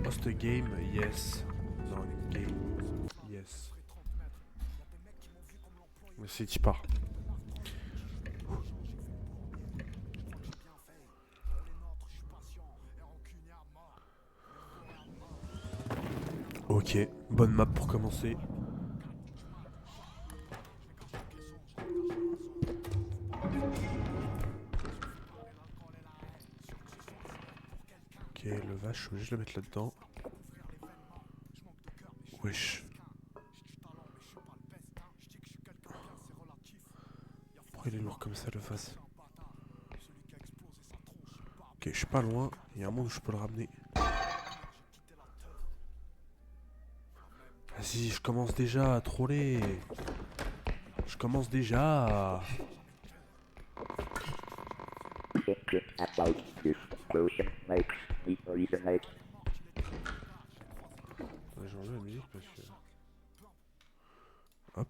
Host game, yes. Non, game, yes. Mais c'est tu pars. Ok, bonne map pour commencer. Ok, le vache, je suis obligé de le mettre là-dedans. Wesh. Pourquoi il est lourd comme ça le vase? Ok, je suis pas loin. Il y a un moment où je peux le ramener. Vas-y, je commence déjà à troller. Je commence déjà à... Thinking about this person makes me hallucinate. Ouais, j'ai enlevé la musique parce que... Hop.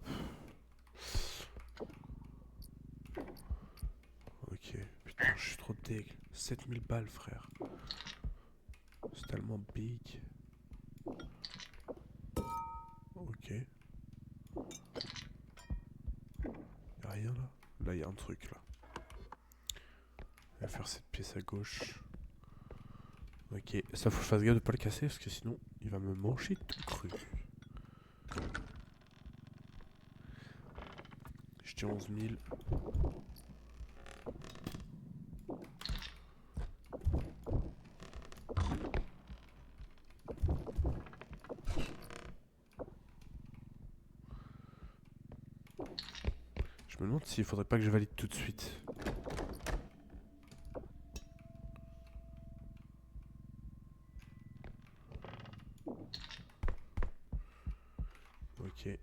Ok. Putain, je suis trop deg. 7000 balles, frère. C'est tellement big. Ok. Y'a rien là? Là, y'a un truc là. On va faire cette pièce à gauche. Ok. Ça, faut que je fasse gaffe de pas le casser parce que sinon, il va me manger tout cru. Je tiens 11 000. Je me demande s'il faudrait pas que je valide tout de suite. Ok. Et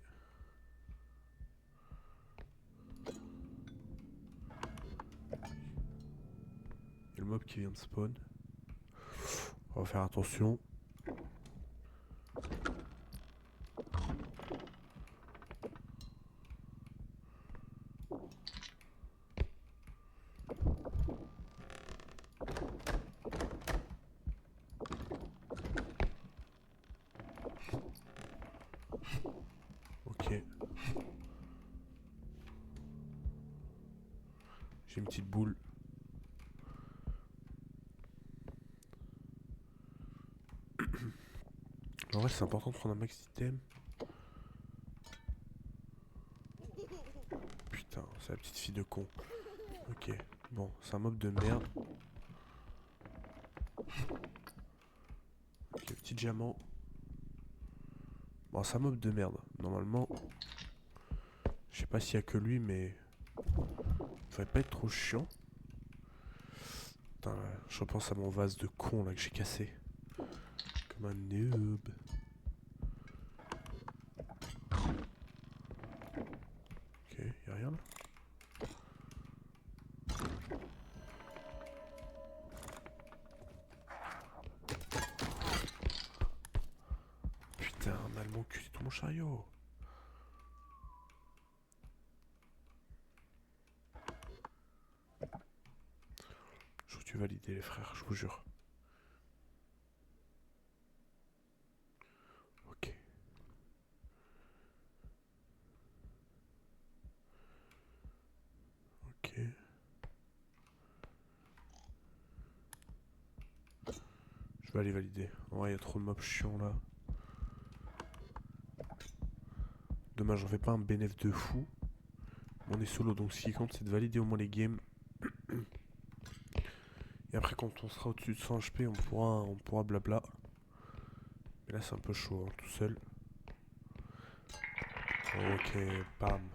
le mob qui vient de spawn. On va faire attention. Ok. J'ai une petite boule. En vrai, c'est important de prendre un max d'item. Putain, c'est la petite fille de con. Ok. Bon, c'est un mob de merde. Ok, petit diamant. Bon, c'est un mob de merde. Normalement, je sais pas s'il y a que lui, mais... Ça va pas être trop chiant. Putain, je repense à mon vase de con là que j'ai cassé. Comme un noob. Ok, y'a rien là? Putain, un allemand cul, c'est tout mon chariot. Je vous tue valider les frères, je vous jure. Ok. Ok. Je vais aller valider. Ouais, y'a trop de mobs chiants là. Dommage, j'en fais pas un bénéf de fou. On est solo, donc ce qui compte, c'est de valider au moins les games. Et après, quand on sera au-dessus de 100 HP, on pourra blabla. Mais là, c'est un peu chaud, hein, tout seul. Ok, bam.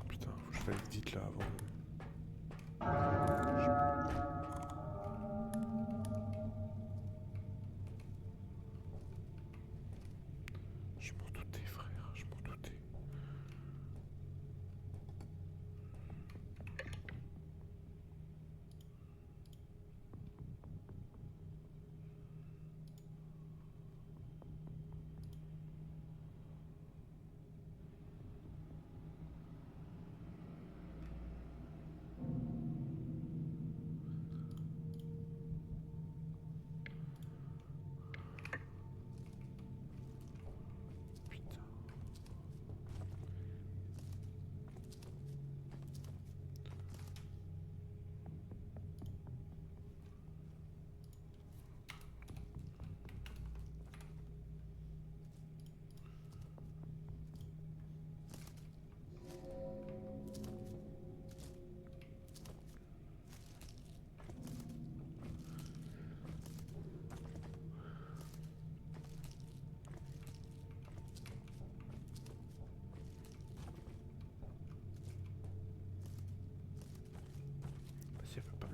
Putain, faut que je valide vite là avant. Je m'en doutais, frère, je m'en doutais.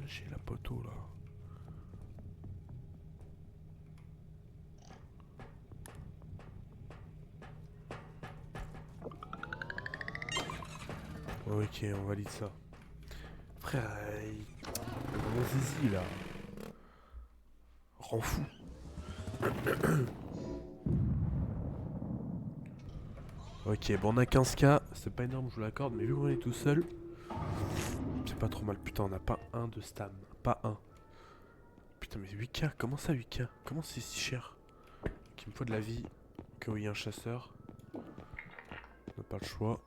J'ai la poteau là. Ok, on valide ça. Frère, le gros zizi là. Rend fou. Ok, bon on a 15k, c'est pas énorme, je vous l'accorde, mais vu qu'on est tout seul, c'est pas trop mal. Putain, on a pas un de stam, pas un. Putain, mais 8k, comment ça 8k? Comment c'est si cher? Qu'il me faut de la vie, qu'il y ait un chasseur. On n'a pas le choix.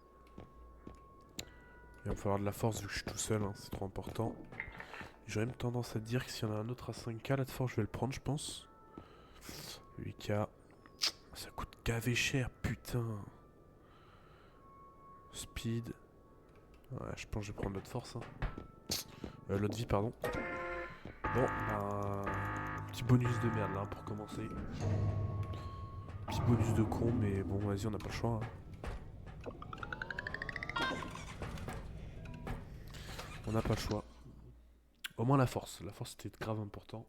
Il va me falloir de la force vu que je suis tout seul, hein, c'est trop important. J'aurais même tendance à dire que s'il y en a un autre à 5k là de force, je vais le prendre, je pense. 8k, ça coûte gavé cher, putain. Speed. Ouais, je pense que je vais prendre l'autre force. Hein. L'autre vie, pardon. Bon, petit bonus de merde là pour commencer. Petit bonus de con, mais bon, vas-y, on n'a pas le choix. Hein. On n'a pas le choix. Au moins la force. La force c'était grave important.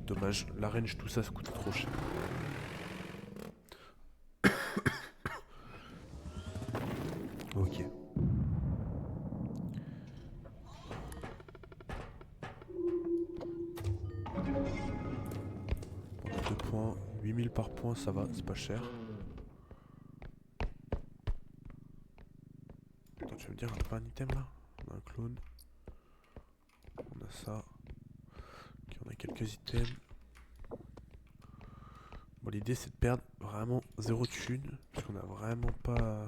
Dommage, la range, tout ça, ça coûte trop cher. Ok. On a 2 points. 8000 par point, ça va, c'est pas cher. Attends, tu veux me dire, on a pas un item là? On a un clone. On a ça. Ok, on a quelques items. Bon, l'idée c'est de perdre vraiment 0 thune. Parce qu'on a vraiment pas...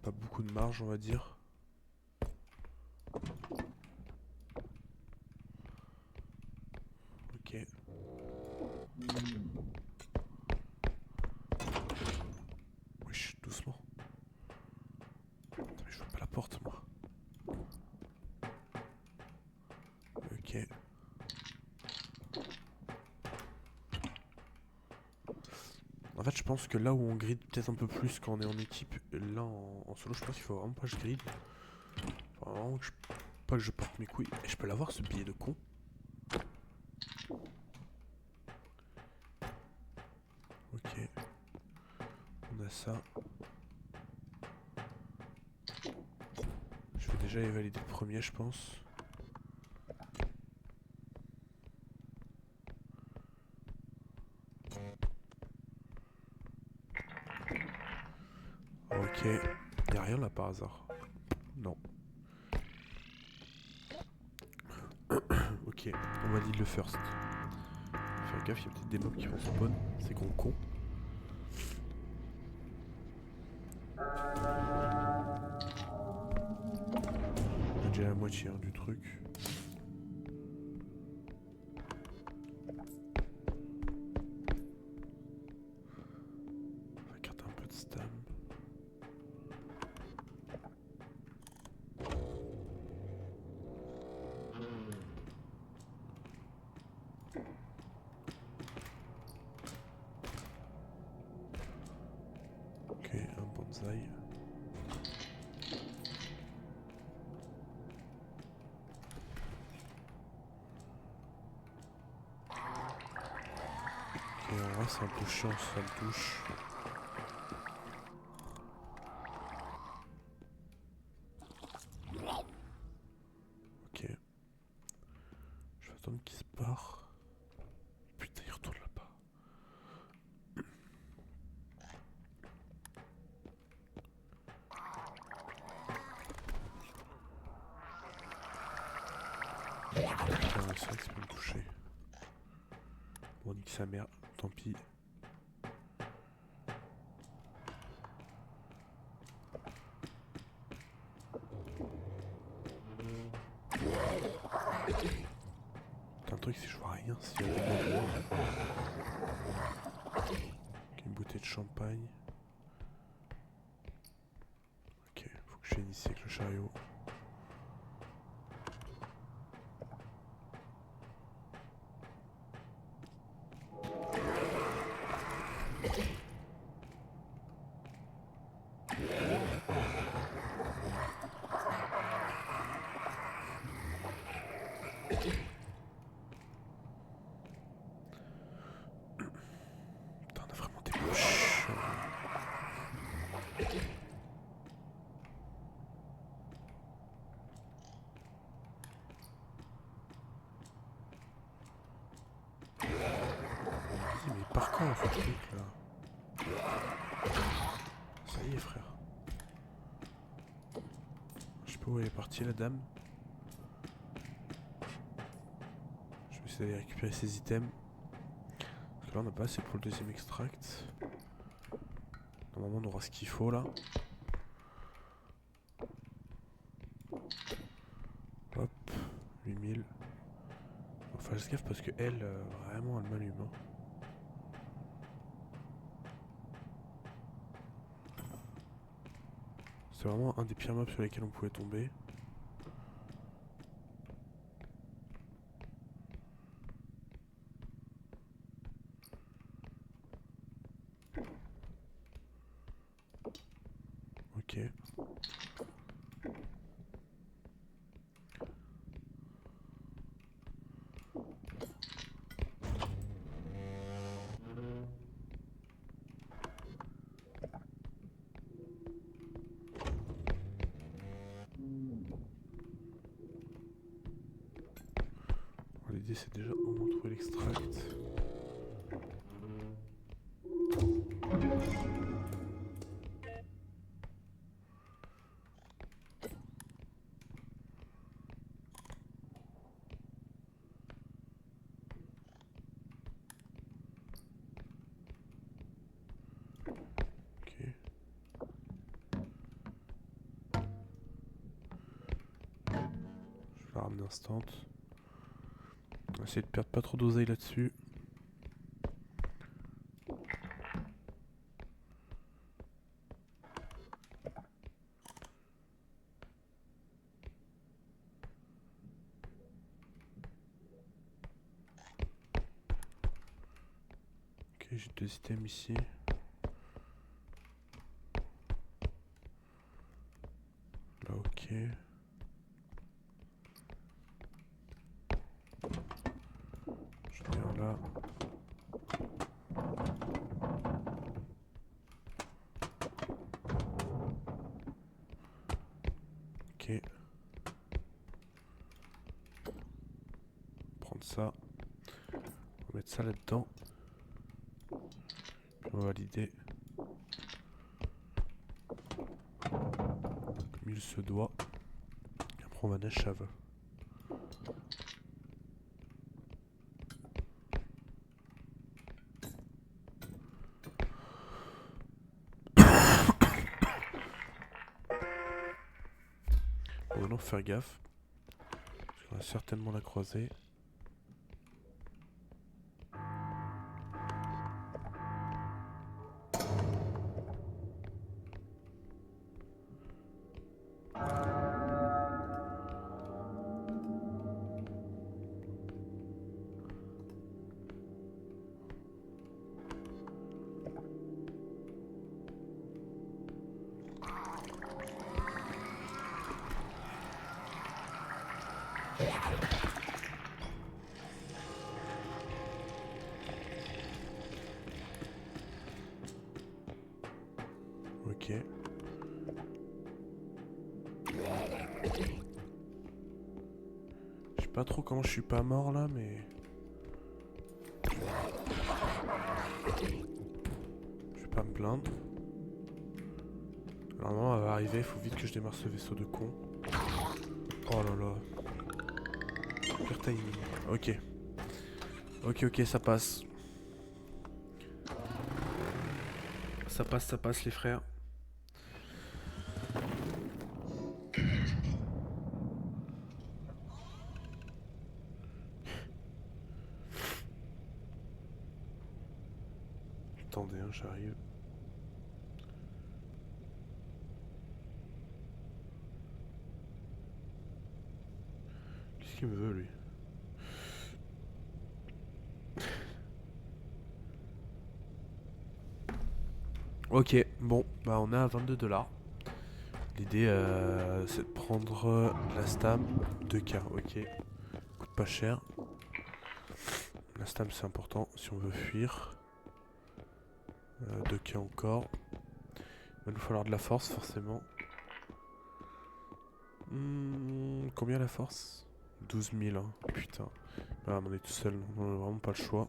Pas beaucoup de marge, on va dire. Ok. Wesh, doucement. Putain, mais je vois pas la porte, moi. Ok. En fait, je pense que là où on grid peut-être un peu plus quand on est en équipe, là en solo, je pense qu'il faut vraiment pas que je grid. Faut vraiment que pas que je porte mes couilles. Et je peux l'avoir ce billet de con. Ok. On a ça. Je vais déjà y valider le premier, je pense. Ok. Y'a rien là par hasard. Non. Ok, on valide le first. Faire gaffe, il y a peut-être des mobs qui vont spawn. C'est con. On a déjà la moitié hein, du truc. On va garder un peu de stam. Ok, un bonsaï. Ok, en vrai c'est un peu chiant si ça me touche. Ok. Je vais attendre qu'il se barre. Putain, il retourne là-bas. Putain, c'est vrai que c'est pas me toucher. Bon, nique sa mère, tant pis. Putain, le truc c'est que je vois rien s'il y a des mobs. Ok, une bouteille de champagne. Ok, faut que je vienne ici avec le chariot. ce truc là? Ça y est frère. Je sais pas où elle est partie la dame. Je vais essayer d'aller récupérer ses items. Parce que là on n'a pas assez pour le deuxième extract. Normalement on aura ce qu'il faut là. Hop, 8000. Enfin je gaffe parce que elle, vraiment elle m'allume. Hein. C'est vraiment un des pires mobs sur lesquels on pouvait tomber. Ok. L'idée c'est déjà au moins trouver l'extract. Ok. Je vais la ramener instant. On va essayer de perdre pas trop d'oseille là-dessus. Ok, j'ai 2 items ici. Là, ok. J'en ai un là. Ok. Prendre ça. On va mettre ça là-dedans. Puis on va valider. Comme il se doit. Et après on va nachave. Bon, maintenant faut faire gaffe. Parce qu'on va certainement la croiser. Ok. Je sais pas trop comment je suis pas mort là, mais... Je vais pas me plaindre. Normalement, elle va arriver, il faut vite que je démarre ce vaisseau de con. Oh là là. Pire timing. Ok. Ok, ça passe. Ça passe les frères. Attendez, hein, j'arrive. Qu'est-ce qu'il me veut lui? Ok, bon, bah on est à 22 $. L'idée c'est de prendre la stam 2K, ok. Coûte pas cher. La stam c'est important si on veut fuir. 2K encore. Il va nous falloir de la force forcément. Combien la force? 12 000, hein. Putain. Bah on est tout seul, on a vraiment pas le choix.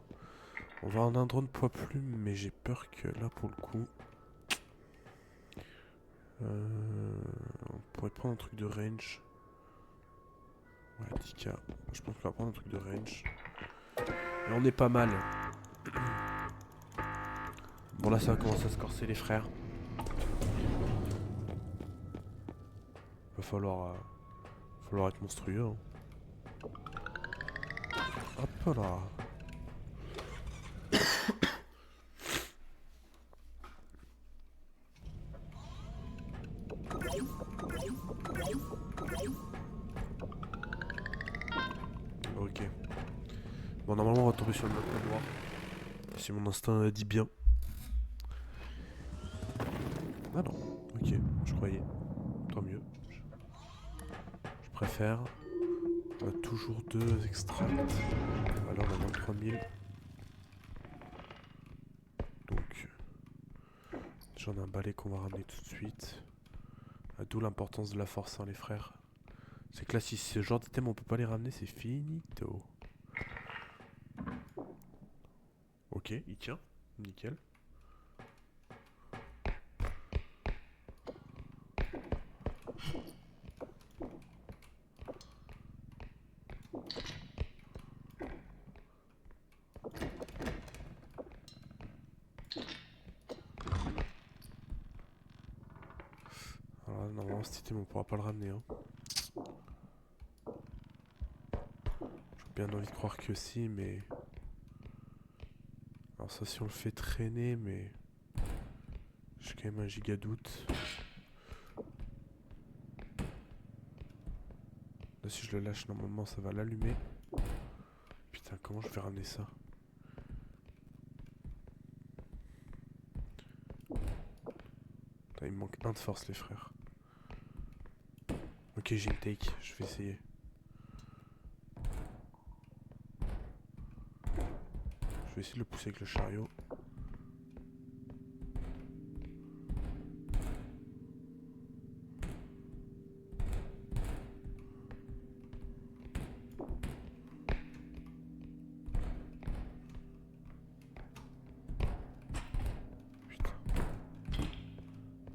On va en un drone poids plume, mais j'ai peur que là pour le coup... on pourrait prendre un truc de range. Ouais, 10K. Je pense qu'on va prendre un truc de range. Et on est pas mal. Bon là ça va commencer à se corser les frères. Va falloir être monstrueux. Hein. Hop là. Ok. Bon normalement on va tomber sur le mode noir. Si mon instinct dit bien. Ah non. Ok. Je croyais. Tant mieux. Je préfère. On a toujours 2 extracts. Alors on a 23 000. Donc, j'en ai un balai qu'on va ramener tout de suite. D'où l'importance de la force, hein, les frères. C'est que là, si ce genre d'item on peut pas les ramener, c'est finito. Ok, il tient. Nickel. Alors là, normalement, cet item on pourra pas le ramener. Hein. J'ai bien envie de croire que si, mais... Alors ça, si on le fait traîner, mais... J'ai quand même un giga doute. Là, si je le lâche, normalement, ça va l'allumer. Putain, comment je vais ramener ça? Putain, il me manque un de force, les frères. Ok, j'ai une take, je vais essayer. Je vais essayer de le pousser avec le chariot.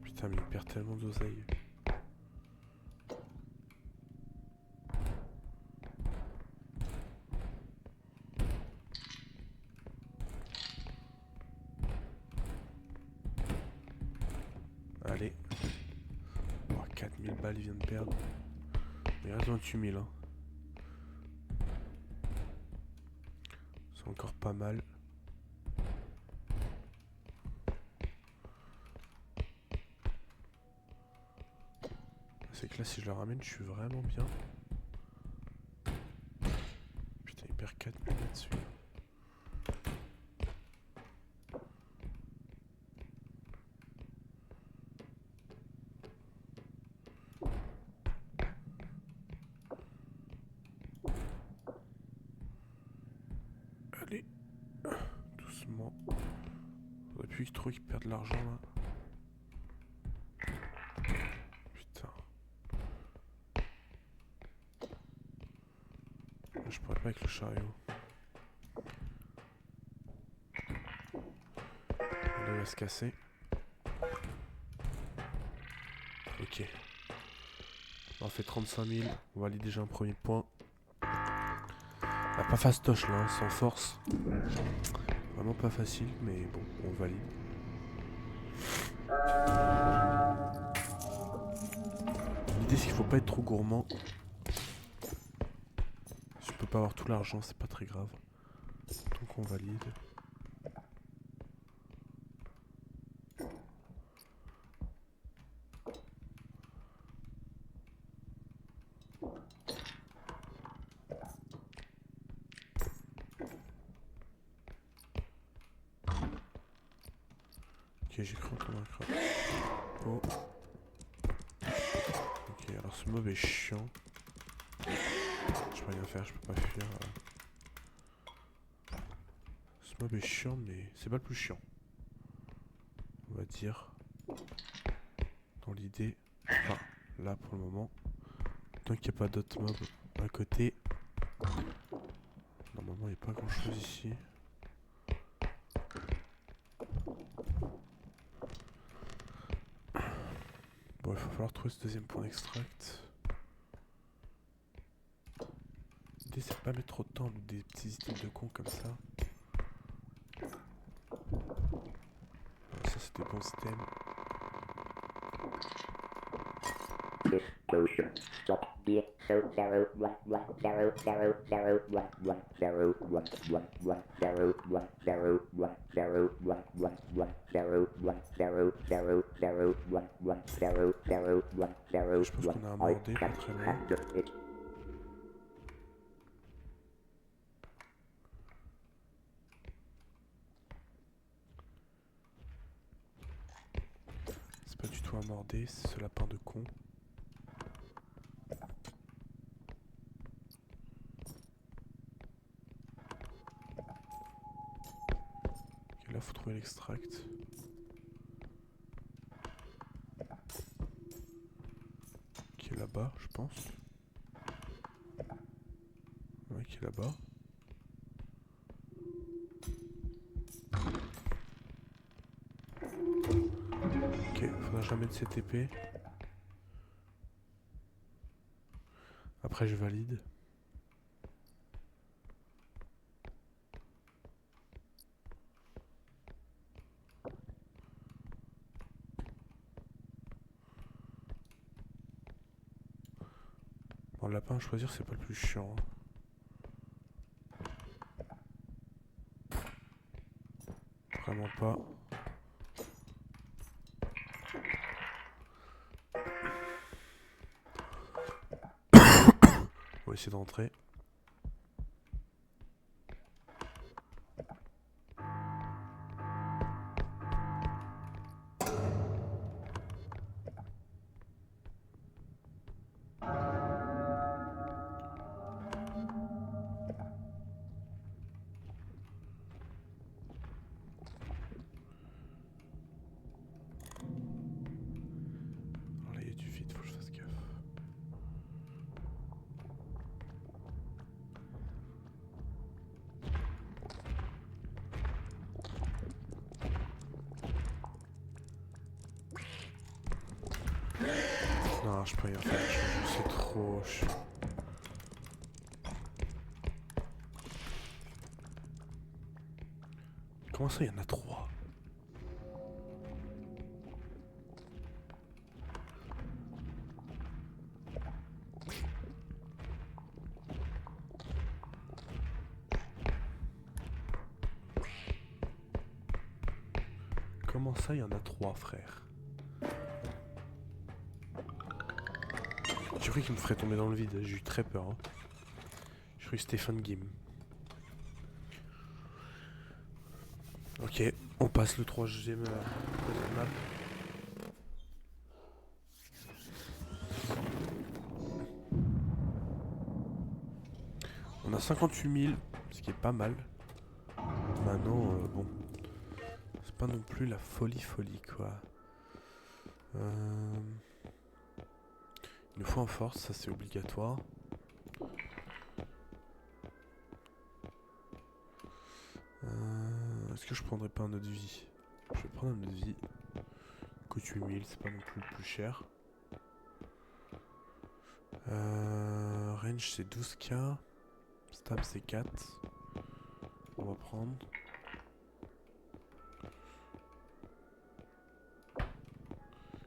Putain, mais il perd tellement d'oseille. Allez. Oh, 4000 balles, il vient de perdre. Mais il reste 28 000. Hein. C'est encore pas mal. C'est que là, si je le ramène, je suis vraiment bien. Putain, il perd 4000 là-dessus. Allez. Doucement. Faudrait plus trop qu'il perde de l'argent là. Putain. Je pourrais pas avec le chariot. Là, il va se casser. Ok. On fait 35 000. On valide déjà un premier point. Ah, pas fastoche là, hein, sans force. Vraiment pas facile, mais bon, on valide. L'idée c'est qu'il faut pas être trop gourmand. Si je peux pas avoir tout l'argent, c'est pas très grave. Donc on valide. Ok, j'ai cru entendre un crabe. Oh. Ok, alors ce mob est chiant. Je peux rien faire, je peux pas fuir. Ce mob est chiant, mais c'est pas le plus chiant. On va dire. Dans l'idée. Enfin, là pour le moment. Tant qu'il n'y a pas d'autres mobs à côté. Normalement, il n'y a pas grand chose ici. falloir trouver ce deuxième point d'extract. L'idée c'est de pas mettre trop de temps avec des petits items de con comme ça. Ça c'est des bons items. This potion. Stop being so narrow. 1 1 0 0 0 1 1 0 1 1 1 0 1 0 1 0 1 1 1 0 1 0 0 0 1 1 0 0 1 0 Je pense 1. qu'on a un I mordé pas can't très loin. handle it. C'est pas du tout un mordé, c'est ce lapin de con. Ok, là faut trouver l'extract. Qui est là-bas, je pense. Ouais, qui est là-bas. Ok, faudra jamais de cette épée. Après je valide. Bon, le lapin à choisir c'est pas le plus chiant. Vraiment pas. On va essayer d'entrer. Alors là il y a du vide, faut que je fasse gaffe. Non, je peux rien faire, c'est trop chiant. Comment ça, il y en a 3? Comment ça, il y en a 3, frère? J'ai cru qu'il me ferait tomber dans le vide, j'ai eu très peur. Hein. J'ai cru Stéphane Game. Ok, on passe le troisième map. On a 58 000, ce qui est pas mal. Maintenant, bon, c'est pas non plus la folie quoi. Il nous faut en force, ça c'est obligatoire. Est-ce que je prendrais pas un autre vie? Je vais prendre un autre vie. Coûte 8000, c'est pas non plus le plus cher. Range c'est 12k. Stab c'est 4. On va prendre.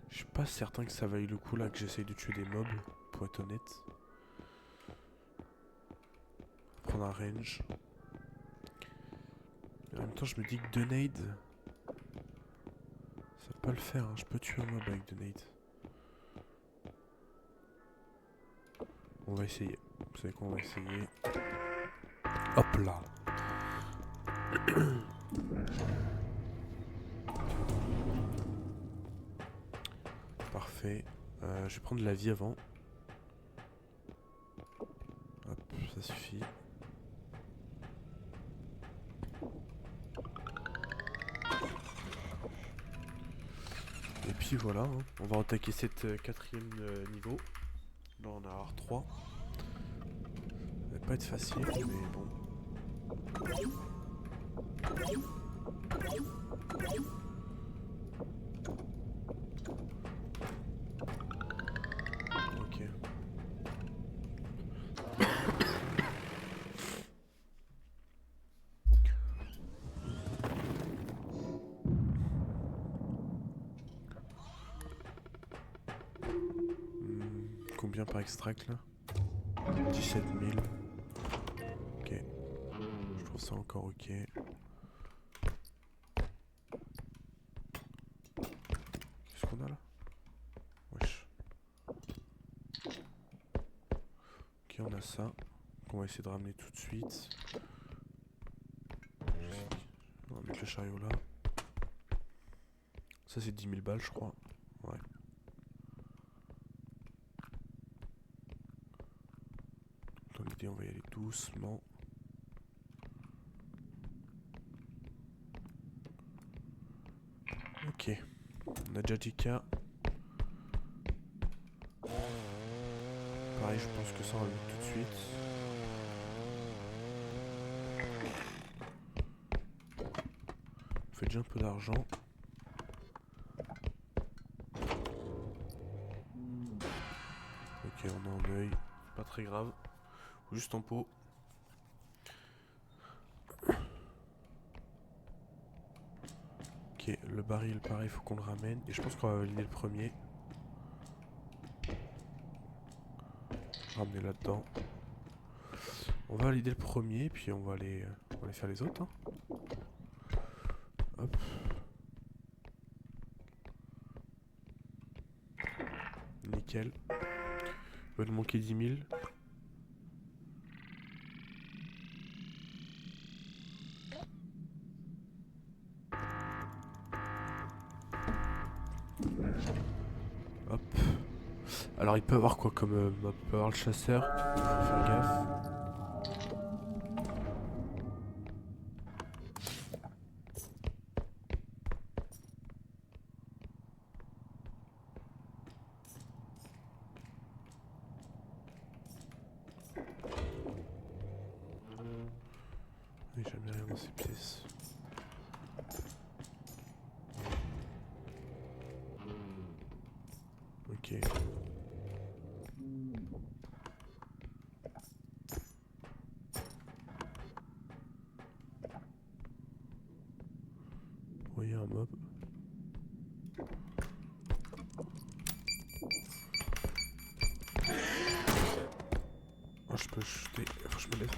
Je suis pas certain que ça vaille le coup là que j'essaye de tuer des mobs, pour être honnête. On va prendre un range. Et en même temps je me dis que 2 nades, ça peut le faire, hein. Je peux tuer un mob avec 2 nades. On va essayer. Vous savez quoi, on va essayer. Hop là. Parfait. Je vais prendre la vie avant. Hop, ça suffit. Et puis voilà, hein. On va attaquer cette quatrième niveau. Là on a R3. Ça va pas être facile, mais bon. combien par extract là? 17 000. Ok. Je trouve ça encore ok. Qu'est-ce qu'on a là? Wesh. Ok, on a ça. On va essayer de ramener tout de suite. On va mettre le chariot là. Ça c'est 10 000 balles je crois. Ouais. Dans l'idée on va y aller doucement. Ok. On a déjà 10K. Pareil je pense que ça on va le mettre tout de suite. On fait déjà un peu d'argent. Ok, on a un œil, pas très grave, juste en pot. Ok, le baril, pareil, faut qu'on le ramène. Et je pense qu'on va valider le premier. Ramener là-dedans. On va valider le premier, puis on va aller faire les autres. Hein. Hop. Nickel. Il va nous manquer 10 000. Hop. Alors il peut avoir quoi comme map? Il peut avoir le chasseur. Faut faire gaffe. Oui, j'aime rien dans ces pièces. Ok. Oui, il y a un mob. Oh, je peux jeter. Faut que je me lève.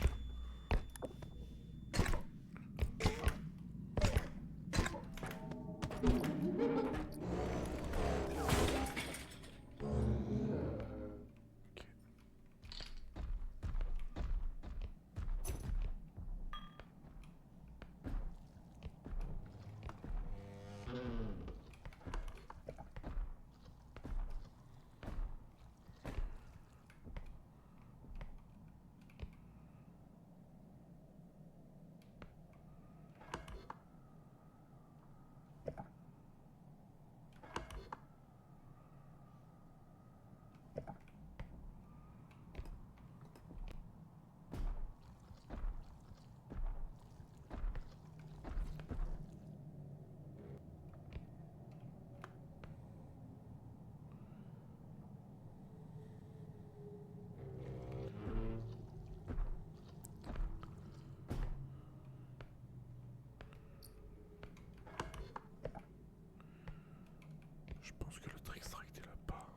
Je pense que l'autre extract est là-bas.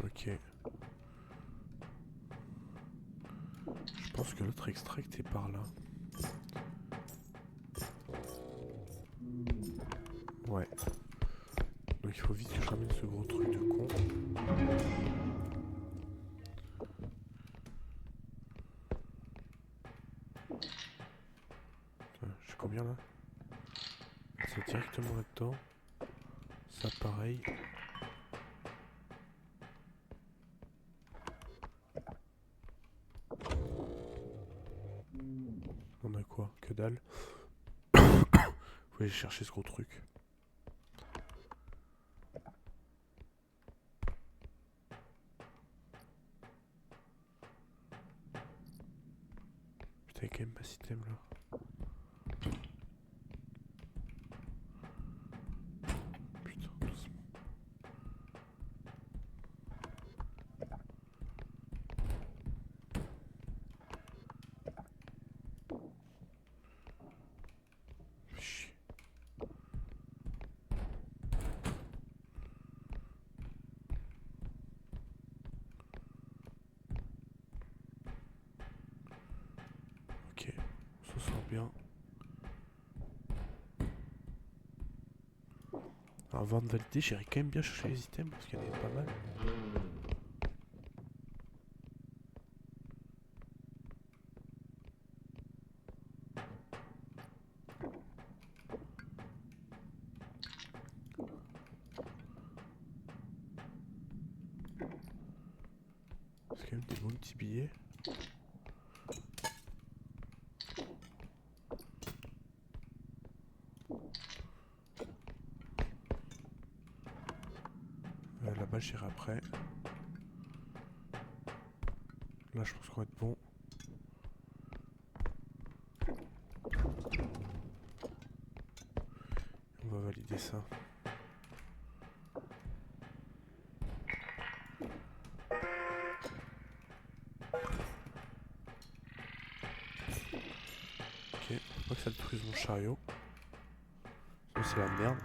Ok. Je pense que l'autre extract est par là. Ouais. Donc il faut vite que je ramène ce gros truc de con. J'ai combien là? C'est directement là-dedans. Ça pareil. On a quoi? Que dalle. Faut aller chercher ce gros truc. Putain, il y a quand même pas système là. Putain, doucement. bien. Alors, avant de valider, j'irai quand même bien chercher les items parce qu'il y en a pas mal. C'est quand même des bons petits billets. Là-bas j'irai après. Là je pense qu'on va être bon. On va valider ça. Ok, faut pas que ça détruise mon chariot. Ça c'est la merde.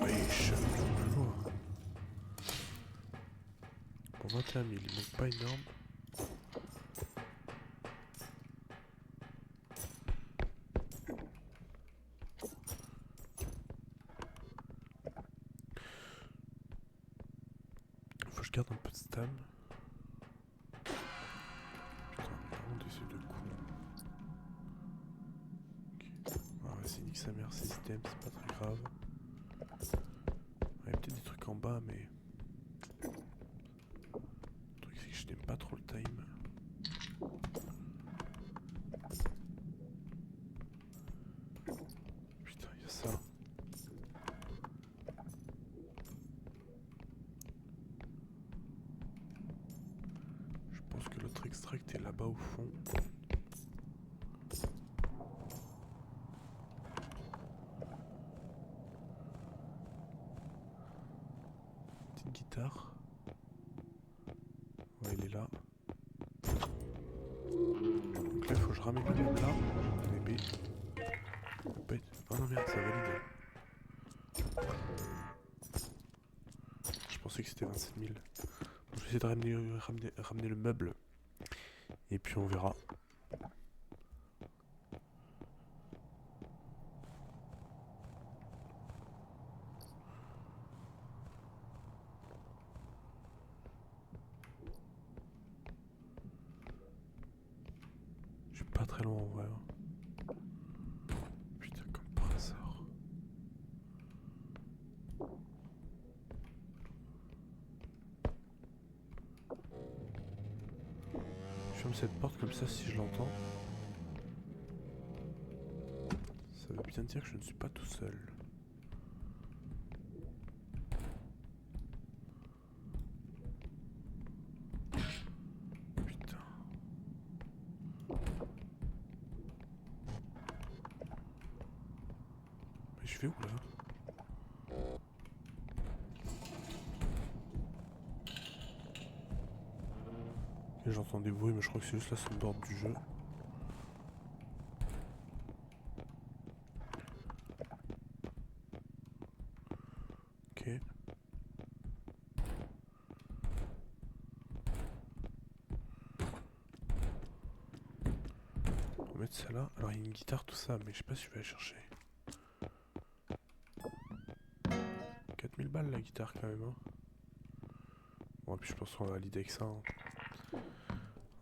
Wesh, plus loin. Pour 21 000, il manque pas énorme. Faut que je garde un peu de stam. Putain, vraiment des yeux de con. Ok. Ah, vas-y, nique sa mère, ces items, c'est pas très grave. Il y a peut-être des trucs en bas, mais... Le truc, c'est que je n'aime pas trop le time. Putain, il y a ça. Je pense que l'autre extract est là-bas au fond. Petite guitare. Ouais, il est là. Donc là, il faut que je ramène le même là. Bébé. Oh non, merde, ça valide. Je pensais que c'était 27 000. Je vais essayer de ramener le meuble. Et puis on verra. Je suis pas très loin en vrai. Putain, comme par hasard. Je ferme cette porte comme ça si je l'entends. Ça veut bien dire que je ne suis pas tout seul. Putain. Mais je vais où là? J'entends des bruits mais je crois que c'est juste la soundboard du jeu. Ok. On va mettre ça là. Alors il y a une guitare tout ça mais je sais pas si je vais aller chercher. 4000 balles la guitare quand même hein. Bon et puis je pense qu'on va valider avec ça hein.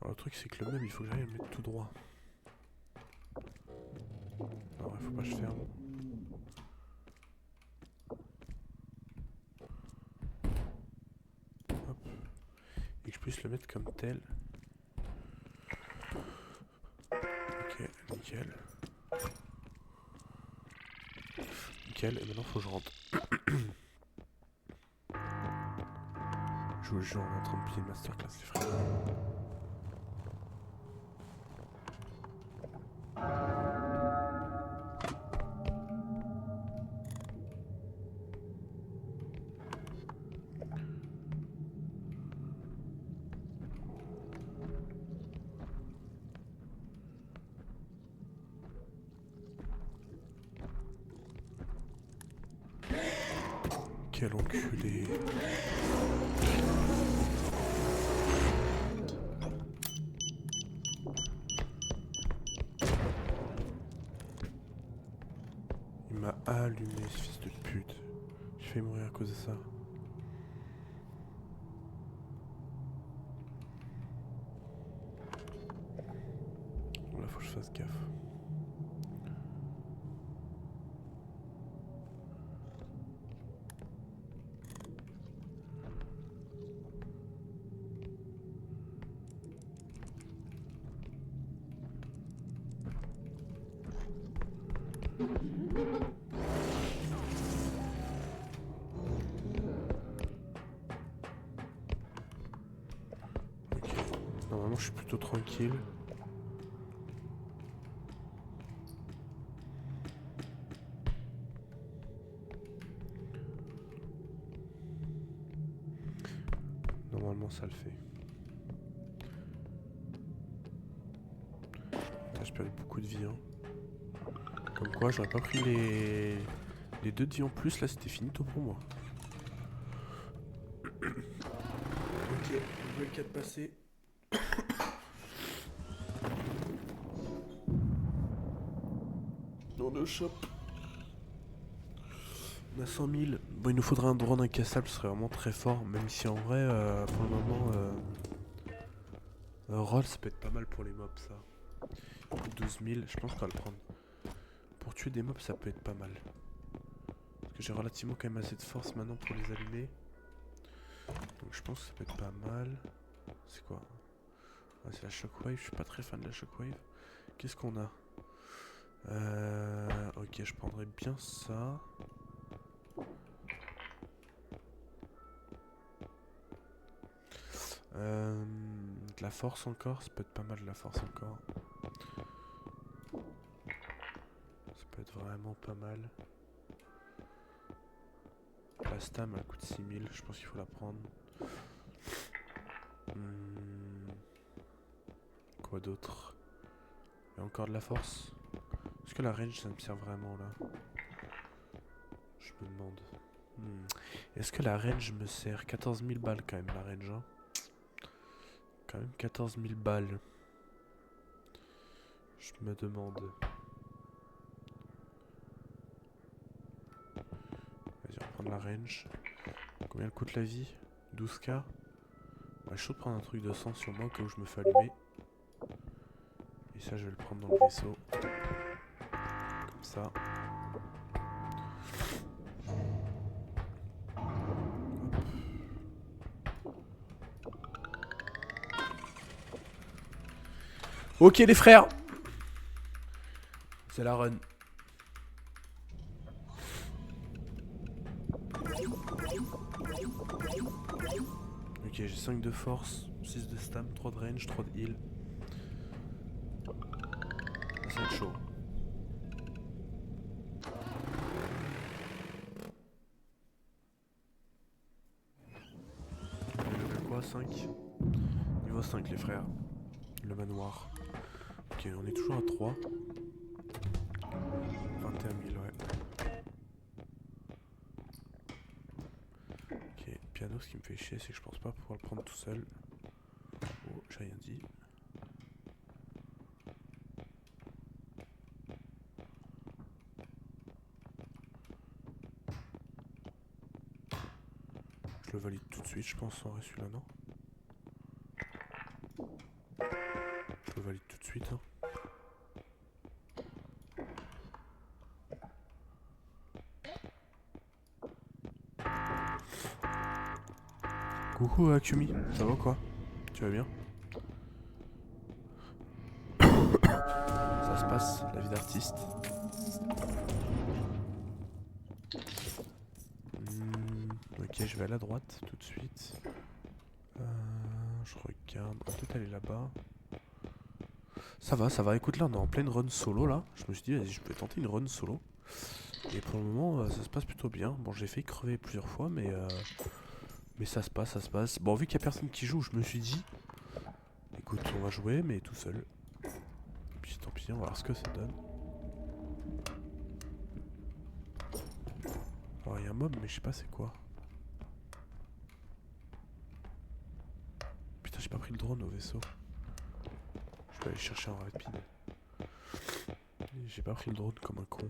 Alors le truc c'est que le meuble il faut que j'aille le mettre tout droit. Alors il faut pas que je ferme. Hop. Et que je puisse le mettre comme tel. Ok, nickel. Nickel, et maintenant faut que je rentre. Je vous le jure, on est en train de plier le masterclass les frères. Ok. Quel enculé. Il m'a allumé ce fils de pute. J'ai failli mourir à cause de ça. Là faut que je fasse gaffe. Ok. Normalement je suis plutôt tranquille. Normalement ça le fait. Putain, j'ai perdu beaucoup de vie hein. Comme quoi j'aurais pas pris les 2 de vie en plus, là c'était finito pour moi. Ok, nouvelle 4 passée. On le chope. On a 100 000. Bon, il nous faudrait un drone incassable, ce serait vraiment très fort. Même si en vrai, pour le moment, roll, ça peut être pas mal pour les mobs, ça. 12 000, je pense qu'on va le prendre. Pour tuer des mobs, ça peut être pas mal. Parce que j'ai relativement quand même assez de force maintenant pour les allumer. Donc je pense que ça peut être pas mal. C'est quoi? Ah, c'est la shockwave, je suis pas très fan de la shockwave. Qu'est-ce qu'on a? Ok, je prendrais bien ça. De la force encore, ça peut être pas mal de la force encore. Ça peut être vraiment pas mal. La stam elle coûte 6000, je pense qu'il faut la prendre. Quoi d'autre? Il y a encore de la force. Est-ce que la range ça me sert vraiment là? Je me demande. Est-ce que la range me sert? 14 000 balles quand même la range hein. Quand même 14 000 balles. Je me demande. Vas-y, on va prendre la range. Combien elle coûte la vie? 12k. Bah, je suis chaud de prendre un truc de 100 sur moi au cas où je me fais allumer. Et ça, je vais le prendre dans le vaisseau. Comme ça. Ok les frères. C'est la run. Ok, j'ai 5 de force, 6 de stam, 3 de range, 3 de heal. Ça va être chaud. Level quoi? 5? Niveau 5 les frères. Le manoir. Ok, on est toujours à 3. 21 000, ouais. Ok, piano, ce qui me fait chier, c'est que je pense pas pouvoir le prendre tout seul. Oh, j'ai rien dit. Je le valide tout de suite, je pense, en vrai, celui-là, non? Je le valide tout de suite, hein. Coucou Akumi, ça va quoi? Tu vas bien? Ça se passe, la vie d'artiste. Ok, je vais à la droite tout de suite. Je regarde. On va peut-être aller là-bas. Ça va, ça va. Écoute, là, on est en pleine run solo, là. Je me suis dit, vas-y, je peux tenter une run solo. Et pour le moment, ça se passe plutôt bien. Bon, j'ai failli crever plusieurs fois, mais ça se passe, ça se passe. Bon, vu qu'il n'y a personne qui joue, je me suis dit, écoute, on va jouer, mais tout seul. Puis tant pis, on va voir ce que ça donne. Alors, il y a un mob, mais je sais pas c'est quoi. pas pris le drone au vaisseau. Je vais aller chercher un rapide. J'ai pas pris le drone comme un con.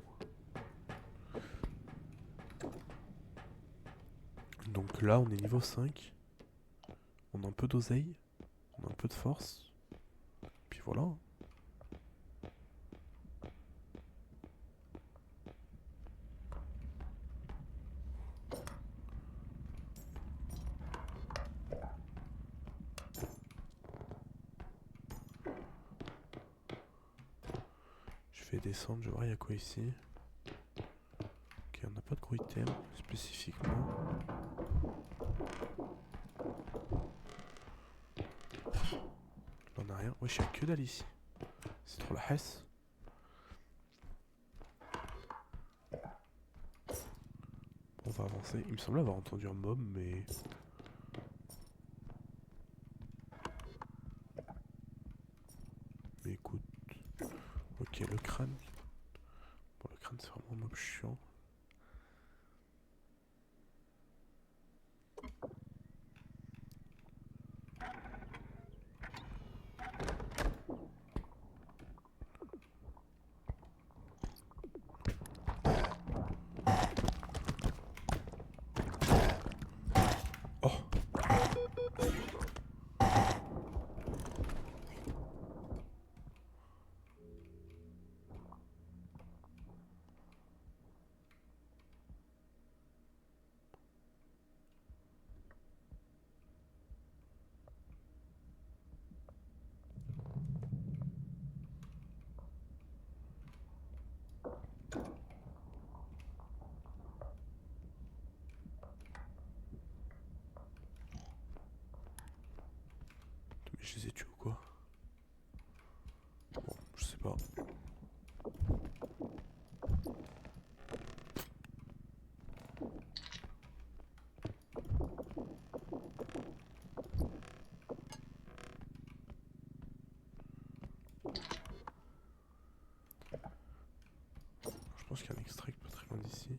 Donc là on est niveau 5. On a un peu d'oseille. On a un peu de force. Puis voilà. Je vais descendre, je vais voir il y a quoi ici. Ok, on n'a pas de gros items spécifiquement. Là on a rien. Wesh, y'a que dalle ici. C'est trop la hesse. On va avancer. Il me semble avoir entendu un mob, mais... Mais écoute... Ok, le crâne. Bon, le crâne c'est vraiment un mob chiant. Oh! Mais je les ai tués ou quoi? Bon, je sais pas. Je pense qu'il y a un extract pas très loin d'ici.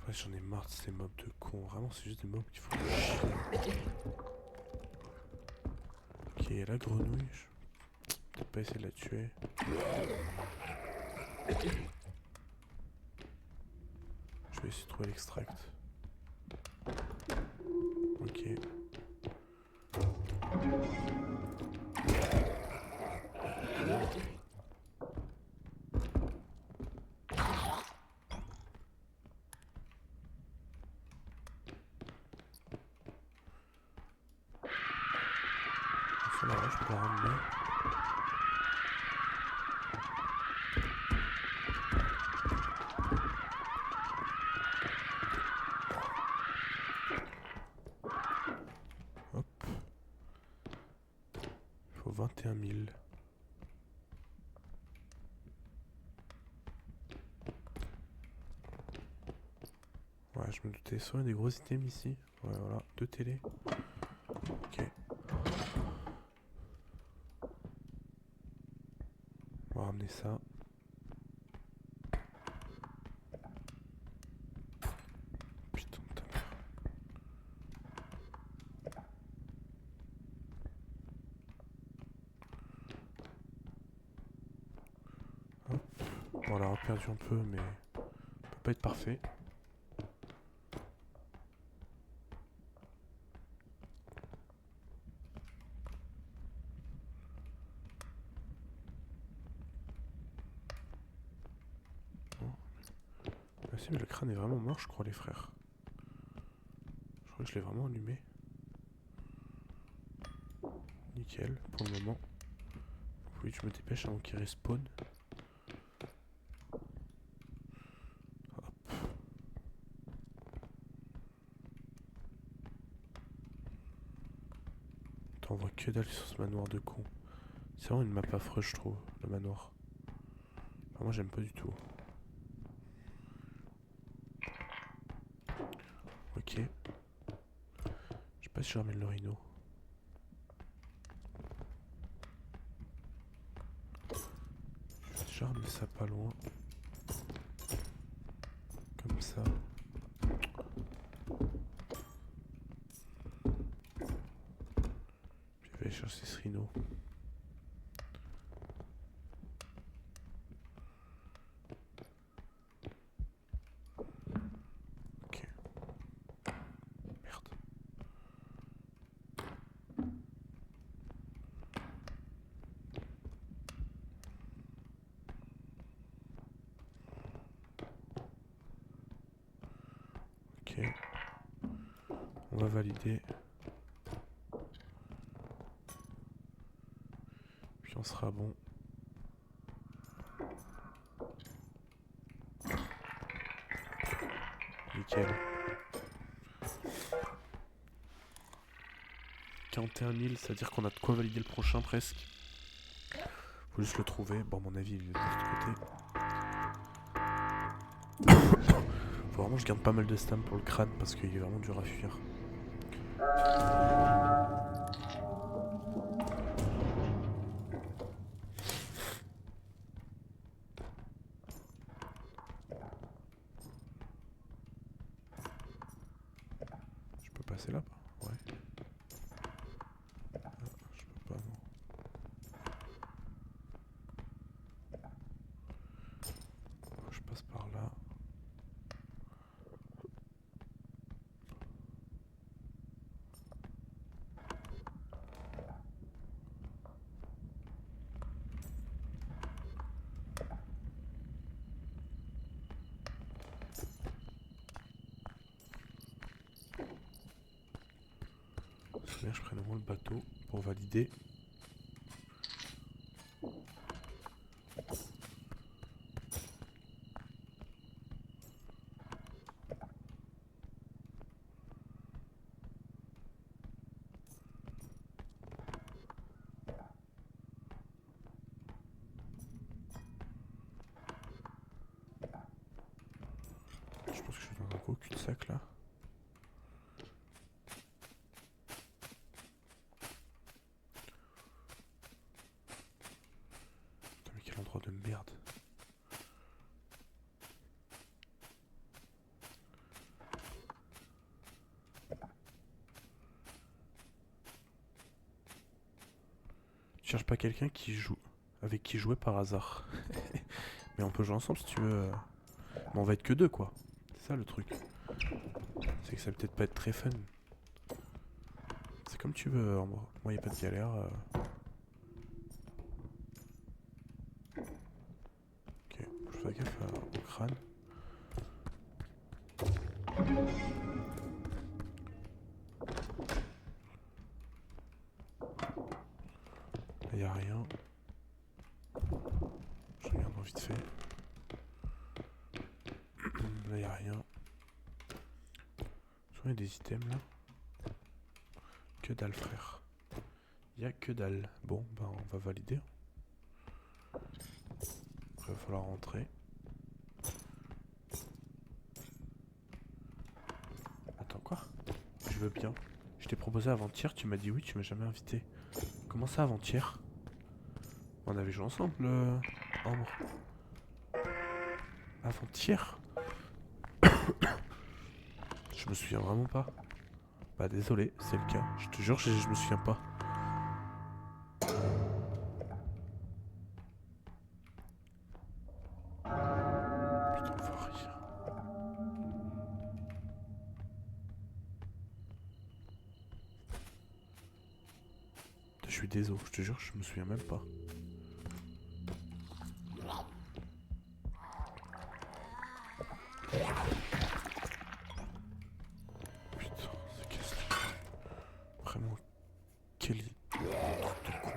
Ouais, j'en ai marre de ces mobs de cons. Vraiment, c'est juste des mobs qu'il faut chier. Ok, la grenouille. Je vais peut-être pas essayer de la tuer. Je vais essayer de trouver l'extract. Ok. Ça là, je peux la ramener. Hop. Il faut 21 000. Ouais, je me doutais. Soit il y a des gros items ici. Ouais, voilà. 2 télé. Ok. On va ramener ça. Putain de ta mère. Hop. Bon, on l'a perdu un peu, mais... Ça peut pas être parfait. Ah si, mais le crâne est vraiment mort, je crois, les frères. Je crois que je l'ai vraiment allumé. Nickel, pour le moment. Oui, je me dépêche avant qu'il respawn. Hop. Attends, on voit que dalle sur ce manoir de con. C'est vraiment une map affreuse, je trouve, le manoir. Enfin, moi, j'aime pas du tout. Ok. Je sais pas si je ramène le rhino. Je vais déjà ramener ça pas loin. Comme ça. aller chercher ce rhino. Ok. Merde. Ok. On va valider. Puis on sera bon. Nickel. 41 000, c'est-à-dire qu'on a de quoi valider le prochain presque. Faut juste le trouver. Bon, à mon avis, il est de l'autre côté. Faut vraiment que je garde pas mal de stam pour le crâne parce qu'il est vraiment dur à fuir. Je peux passer là-bas? Ouais. Ah, je peux pas, non. Je passe par là. C'est bien, je prenne au moins le bateau pour valider. Je pense que je suis dans un gros cul-de-sac là. Putain, mais quel endroit de merde. Tu cherches pas quelqu'un qui joue avec qui jouer par hasard. Mais on peut jouer ensemble si tu veux. Mais on va être que deux quoi. C'est ça le truc. C'est que ça va peut-être pas être très fun. C'est comme tu veux, Ambre. Moi y a pas de galère. Ok, je fais gaffe au crâne. Là y a rien. Je regarde vite fait. Là y a rien. Il y a des items là. Que dalle frère. Y a que dalle. Bon ben on va valider. Après, il va falloir rentrer. Attends quoi? Je veux bien. Je t'ai proposé avant-hier, tu m'as dit oui, tu m'as jamais invité. Comment ça avant-hier? On avait joué ensemble, Ambre. Avant-hier? Je me souviens vraiment pas. Bah désolé, c'est le cas. Je te jure, je me souviens pas. Putain, enfoiré. Je suis désolé, je te jure, je me souviens même pas. Putain, c'est qu'est-ce que... Vraiment, quel truc de con.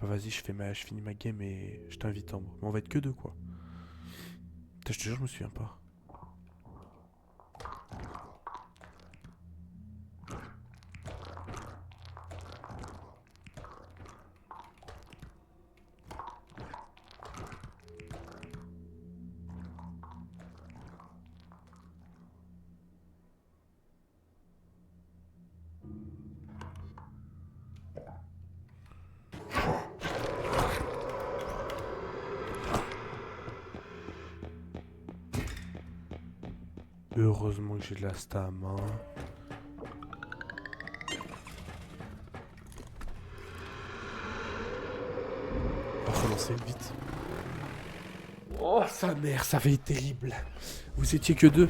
Bah vas-y, je finis ma game et je t'invite en. Mais on va être que deux quoi. Putain, je te jure, je me souviens pas. Heureusement que j'ai de la stamina. On va relancer vite. Oh sa mère, ça va être terrible. Vous étiez que deux.